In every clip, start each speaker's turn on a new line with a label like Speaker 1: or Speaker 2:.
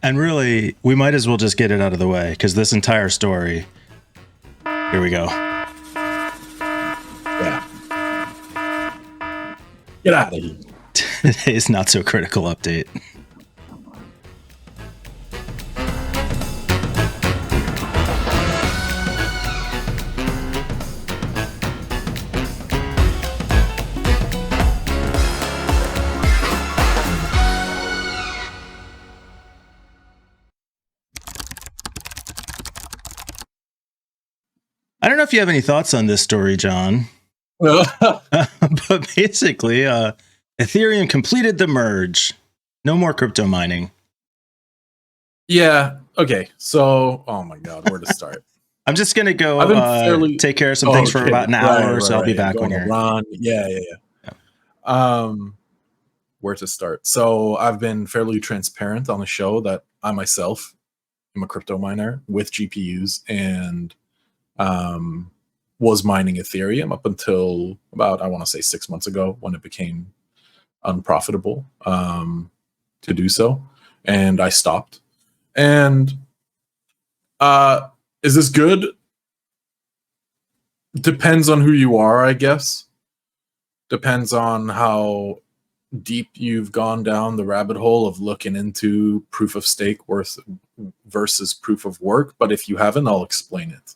Speaker 1: And really, we might as well just get it out of the way, because this entire story. Here we go.
Speaker 2: Yeah. Get out of here.
Speaker 1: Today's not so critical update. I don't know if you have any thoughts on this story, John. But basically, Ethereum completed the merge. No more crypto mining.
Speaker 2: Yeah. Okay. So, oh my God, where to start?
Speaker 1: I'm just going to go take care of some things for about an hour, so I'll be back when you're...
Speaker 2: Yeah. Where to start? So I've been fairly transparent on the show that I myself am a crypto miner with GPUs and was mining Ethereum up until about, I want to say 6 months ago, when it became unprofitable to do so. And I stopped. And is this good? Depends on who you are, I guess. Depends on how deep you've gone down the rabbit hole of looking into proof of stake versus proof of work. But if you haven't, I'll explain it.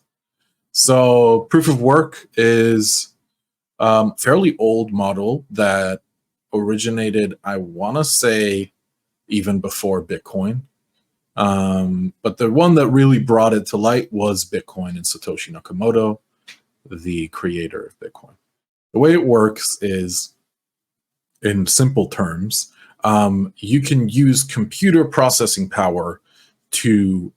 Speaker 2: So proof of work is a fairly old model that originated, I want to say, even before Bitcoin. But the one that really brought it to light was Bitcoin and Satoshi Nakamoto, the creator of Bitcoin. The way it works is, in simple terms, you can use computer processing power to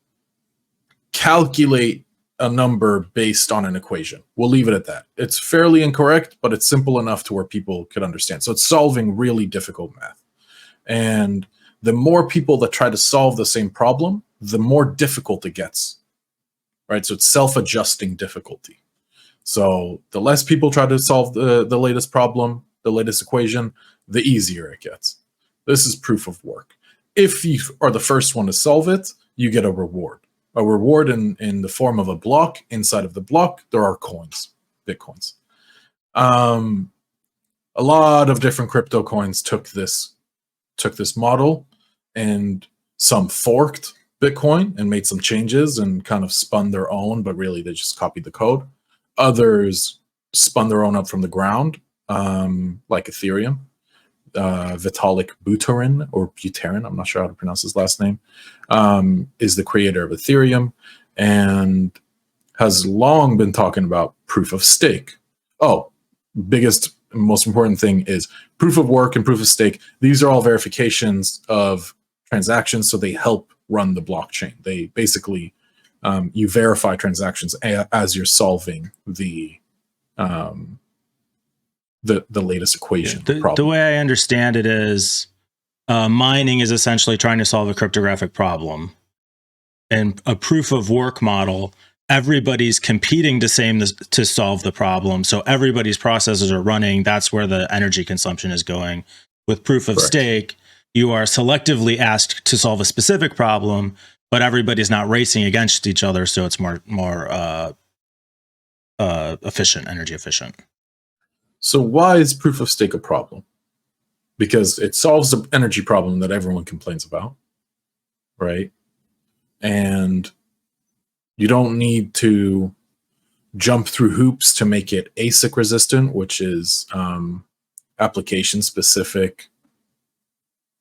Speaker 2: calculate a number based on an equation. We'll leave it at that. It's fairly incorrect, but it's simple enough to where people could understand. So it's solving really difficult math. And the more people that try to solve the same problem, the more difficult it gets, right? So it's self-adjusting difficulty. So the less people try to solve the latest problem, the latest equation, the easier it gets. This is proof of work. If you are the first one to solve it, you get a reward. A reward in the form of a block. Inside of the block, there are coins, Bitcoins. A lot of different crypto coins took this model, and some forked Bitcoin and made some changes and kind of spun their own, but really they just copied the code. Others spun their own up from the ground, like Ethereum. Vitalik Buterin, or Buterin, I'm not sure how to pronounce his last name, is the creator of Ethereum and has long been talking about proof of stake. Oh, biggest, most important thing is proof of work and proof of stake. These are all verifications of transactions, so they help run the blockchain. They basically, you verify transactions as you're solving the latest equation.
Speaker 1: The way I understand it is mining is essentially trying to solve a cryptographic problem. And a proof of work model, everybody's competing to solve the problem. So everybody's processes are running. That's where the energy consumption is going. With proof of stake, you are selectively asked to solve a specific problem, but everybody's not racing against each other. So it's more efficient, energy efficient.
Speaker 2: So why is proof of stake a problem? Because it solves the energy problem that everyone complains about, right? And you don't need to jump through hoops to make it ASIC resistant, which is application specific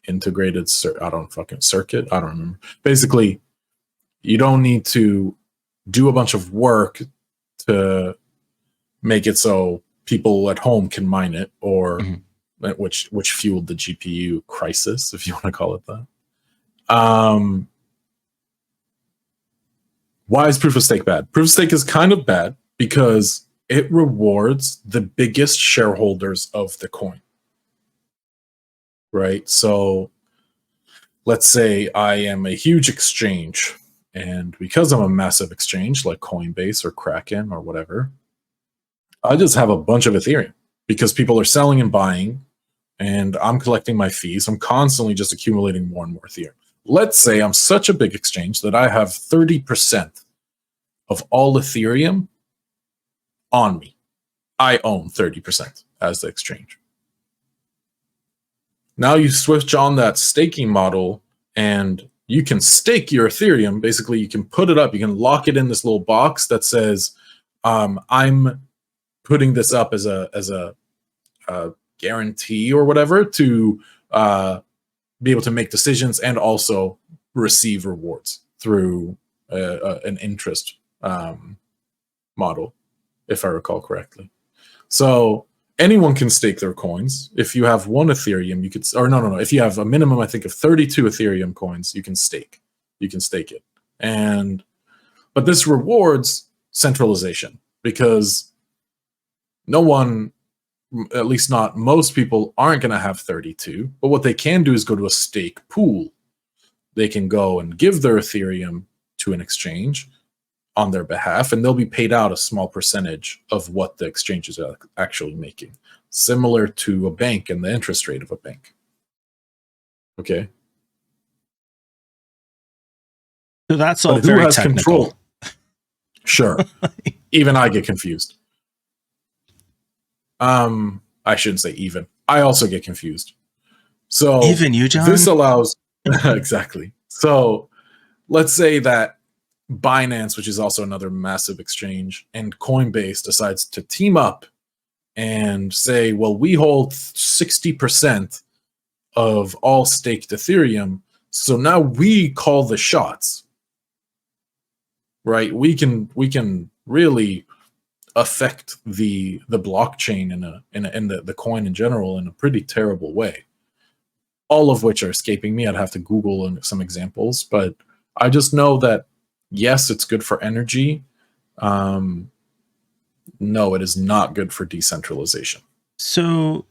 Speaker 2: integrated circuit. I don't remember. Basically, you don't need to do a bunch of work to make it so people at home can mine it, or which fueled the GPU crisis, if you want to call it that. Why is proof of stake bad? Proof of stake is kind of bad because it rewards the biggest shareholders of the coin, right? So let's say I am a huge exchange, and because I'm a massive exchange like Coinbase or Kraken or whatever, I just have a bunch of Ethereum because people are selling and buying, and I'm collecting my fees. I'm constantly just accumulating more and more Ethereum. let's say I'm such a big exchange that I have 30% of all Ethereum on me. I own 30% as the exchange. Now you switch on that staking model and you can stake your Ethereum. Basically, you can put it up, you can lock it in this little box that says, I'm putting this up as a guarantee or whatever to be able to make decisions and also receive rewards through an interest model, if I recall correctly. So anyone can stake their coins. If you have one Ethereum, you could, or no. If you have a minimum, I think, of 32 Ethereum coins, you can stake. You can stake it. But this rewards centralization because no one, at least not most people, aren't going to have 32. But what they can do is go to a stake pool. They can go and give their Ethereum to an exchange on their behalf, and they'll be paid out a small percentage of what the exchange is actually making, similar to a bank and the interest rate of a bank. Okay.
Speaker 1: So that's all very technical. Control?
Speaker 2: Sure. Even I get confused. I shouldn't say even. I also get confused. So
Speaker 1: even you, John?
Speaker 2: This allows exactly. So let's say that Binance, which is also another massive exchange, and Coinbase decides to team up and say, well, we hold 60% of all staked Ethereum, so now we call the shots. Right? We can really affect the blockchain and the coin in general in a pretty terrible way. All of which are escaping me. I'd have to Google some examples, but I just know that yes, it's good for energy. No, it is not good for decentralization.
Speaker 1: So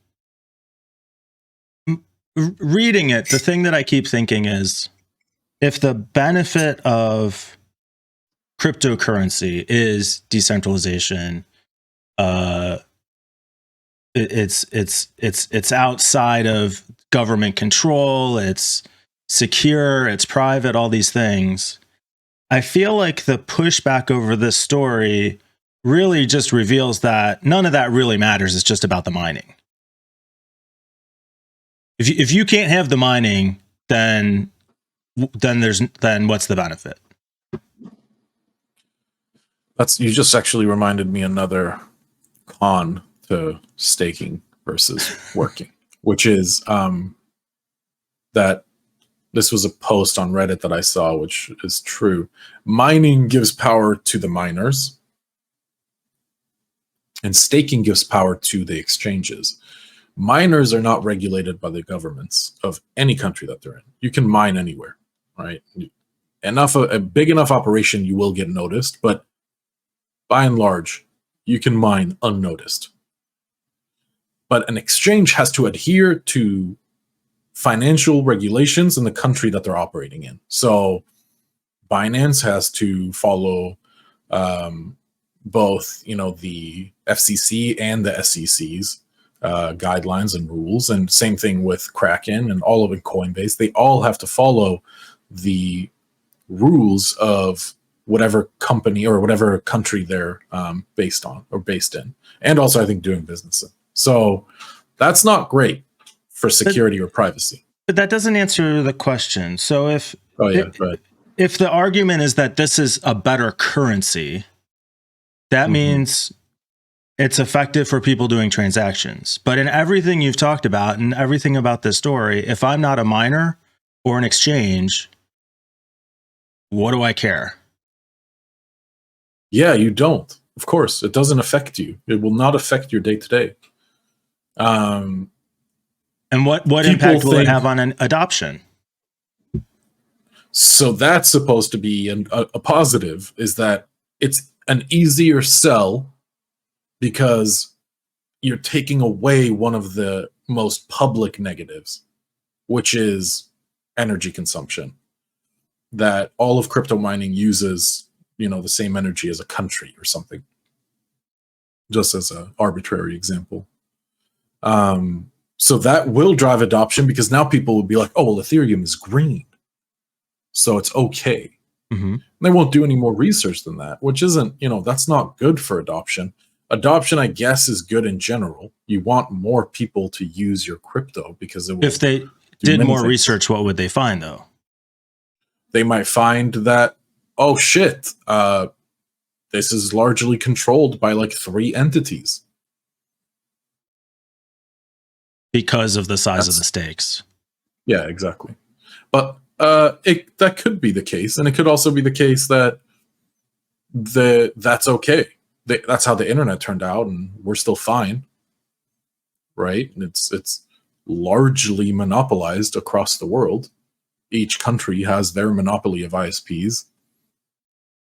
Speaker 1: reading it, the thing that I keep thinking is if the benefit of cryptocurrency is decentralization, it's outside of government control, it's secure, it's private, all these things. I feel like the pushback over this story really just reveals that none of that really matters. It's just about the mining. If you can't have the mining, then what's the benefit?
Speaker 2: You just actually reminded me another con to staking versus working, which is that this was a post on Reddit that I saw, which is true. Mining gives power to the miners, and staking gives power to the exchanges. Miners are not regulated by the governments of any country that they're in. You can mine anywhere, right? A big enough operation, you will get noticed, but by and large, you can mine unnoticed. But an exchange has to adhere to financial regulations in the country that they're operating in. So Binance has to follow both, the FCC and the SEC's guidelines and rules, and same thing with Kraken and all of it, Coinbase. They all have to follow the rules of whatever company or whatever country they're based in, and also I think doing business in. So that's not great for security or privacy.
Speaker 1: But that doesn't answer the question. So if the argument is that this is a better currency, that means it's effective for people doing transactions. But in everything you've talked about and everything about this story, if I'm not a miner or an exchange, what do I care?
Speaker 2: Yeah, you don't. Of course, it doesn't affect you. It will not affect your day-to-day.
Speaker 1: And what impact will it have on an adoption?
Speaker 2: So that's supposed to be a positive, is that it's an easier sell because you're taking away one of the most public negatives, which is energy consumption. That all of crypto mining uses, the same energy as a country or something, just as an arbitrary example. So that will drive adoption because now people will be like, oh, well, Ethereum is green. so it's okay.
Speaker 1: Mm-hmm.
Speaker 2: They won't do any more research than that, which isn't, that's not good for adoption. Adoption, I guess, is good in general. You want more people to use your crypto because it will.
Speaker 1: If they did more research, what would they find, though?
Speaker 2: They might find that, oh shit, this is largely controlled by like 3 entities.
Speaker 1: Because of the size of the stakes.
Speaker 2: Yeah, exactly. But that could be the case, and it could also be the case that that's okay. That's how the internet turned out, and we're still fine, right? And it's largely monopolized across the world. Each country has their monopoly of ISPs,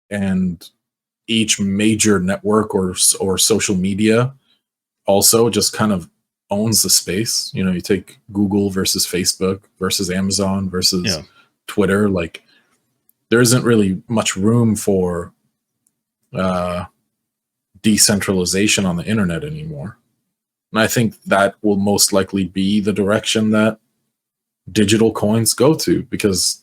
Speaker 2: and each major network or social media also just kind of owns the space. You take Google versus Facebook versus Amazon versus Twitter. Like, there isn't really much room for decentralization on the internet anymore. And I think that will most likely be the direction that digital coins go to, because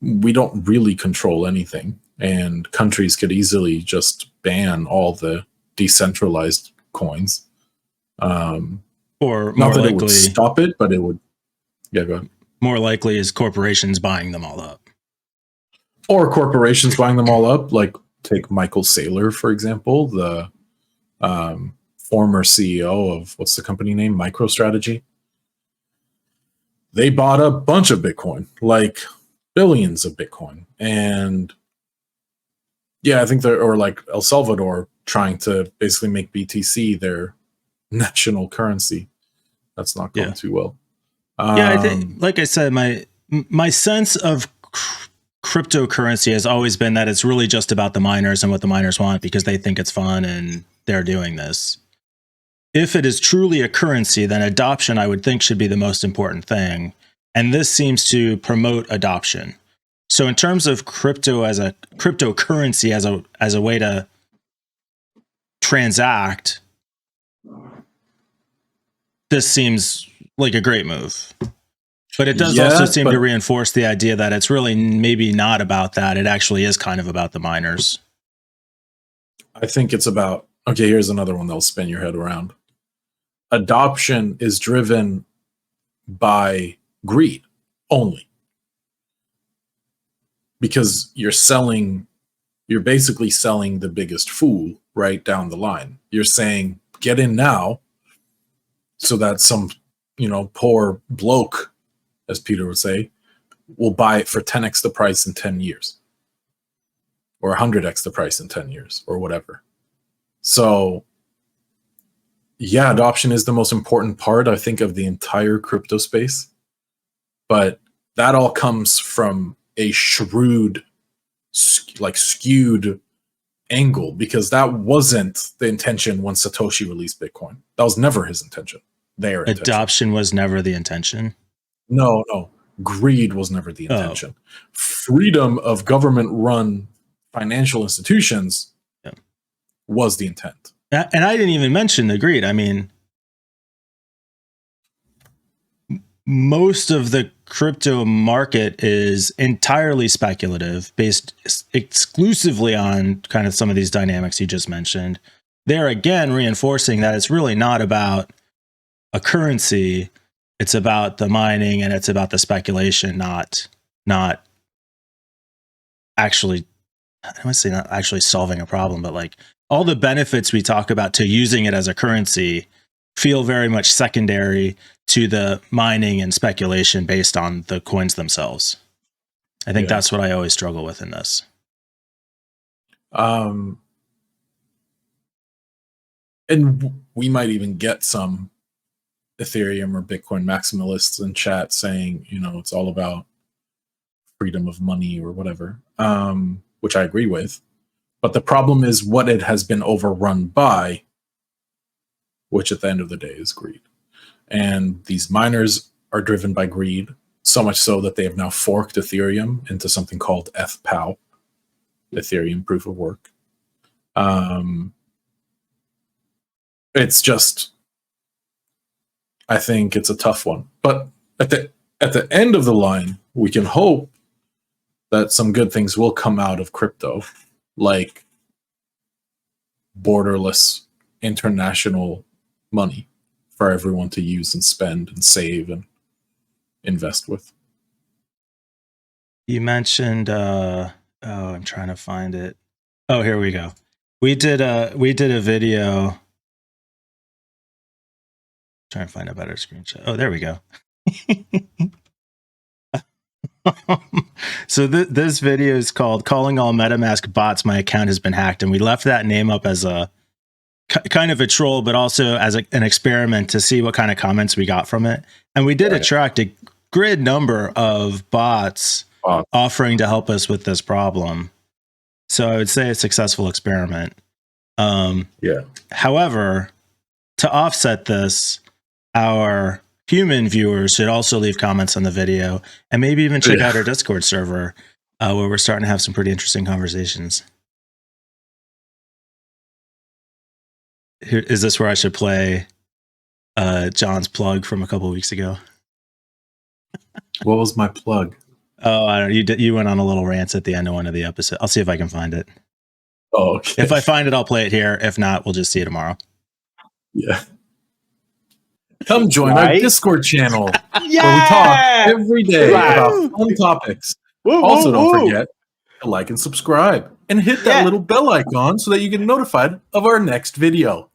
Speaker 2: we don't really control anything, and countries could easily just ban all the decentralized coins.
Speaker 1: Or more
Speaker 2: not that
Speaker 1: likely,
Speaker 2: it would stop it, but it would. Yeah, go ahead.
Speaker 1: More likely is corporations buying them all up.
Speaker 2: Or corporations buying them all up. Like, take Michael Saylor, for example, the former CEO of, what's the company name? MicroStrategy. They bought a bunch of Bitcoin, like billions of Bitcoin. And yeah, I think or like El Salvador trying to basically make BTC their national currency. That's not going too well.
Speaker 1: I think, like I said, my sense of cryptocurrency has always been that it's really just about the miners and what the miners want because they think it's fun and they're doing this. If it is truly a currency, then adoption, I would think, should be the most important thing. And this seems to promote adoption. So in terms of cryptocurrency as a way to transact, this seems like a great move. But it does also seem to reinforce the idea that it's really maybe not about that. It actually is kind of about the miners.
Speaker 2: I think it's about, okay, here's another one that'll spin your head around. Adoption is driven by greed only. Because you're basically selling the biggest fool right down the line. You're saying, get in now, so that some, poor bloke, as Peter would say, will buy it for 10x the price in 10 years. Or 100x the price in 10 years, or whatever. So, yeah, adoption is the most important part, I think, of the entire crypto space. But that all comes from a shrewd, skewed angle, because that wasn't the intention when Satoshi released Bitcoin. That was never his intention.
Speaker 1: Adoption was never the intention?
Speaker 2: No. Greed was never the intention. Freedom of government-run financial institutions was the intent.
Speaker 1: And I didn't even mention the greed. I mean, most of the crypto market is entirely speculative, based exclusively on kind of some of these dynamics you just mentioned. They're again reinforcing that it's really not about a currency. It's about the mining and it's about the speculation, not actually, I don't want to say not actually solving a problem, but like all the benefits we talk about to using it as a currency feel very much secondary to the mining and speculation based on the coins themselves. I think that's what I always struggle with in this.
Speaker 2: And we might even get some Ethereum or Bitcoin maximalists in chat saying, it's all about freedom of money or whatever, which I agree with. But the problem is what it has been overrun by, which at the end of the day is greed. And these miners are driven by greed, so much so that they have now forked Ethereum into something called ETHPOW, Ethereum Proof of Work. It's just, I think it's a tough one. But at the end of the line, we can hope that some good things will come out of crypto, like borderless international money for everyone to use and spend and save and invest with.
Speaker 1: You mentioned I'm trying to find it. Oh, here we go. We did a video. Trying to find a better screenshot. Oh, there we go. So this video is called "Calling All MetaMask Bots. My account has been hacked," and we left that name up as a kind of a troll, but also as an experiment to see what kind of comments we got from it. And we did attract a great number of bots offering to help us with this problem. So I would say a successful experiment. However, to offset this, our human viewers should also leave comments on the video and maybe even check out our Discord server where we're starting to have some pretty interesting conversations. Here, is this where I should play Jon's plug from a couple of weeks ago?
Speaker 2: What was my plug?
Speaker 1: Oh, I don't know. You went on a little rant at the end of one of the episodes. I'll see if I can find it.
Speaker 2: Oh, okay.
Speaker 1: If I find it, I'll play it here. If not, we'll just see it tomorrow.
Speaker 2: Yeah. Come join our Discord channel where we talk every day about fun topics. Also, don't forget to like and subscribe and hit that little bell icon so that you get notified of our next video.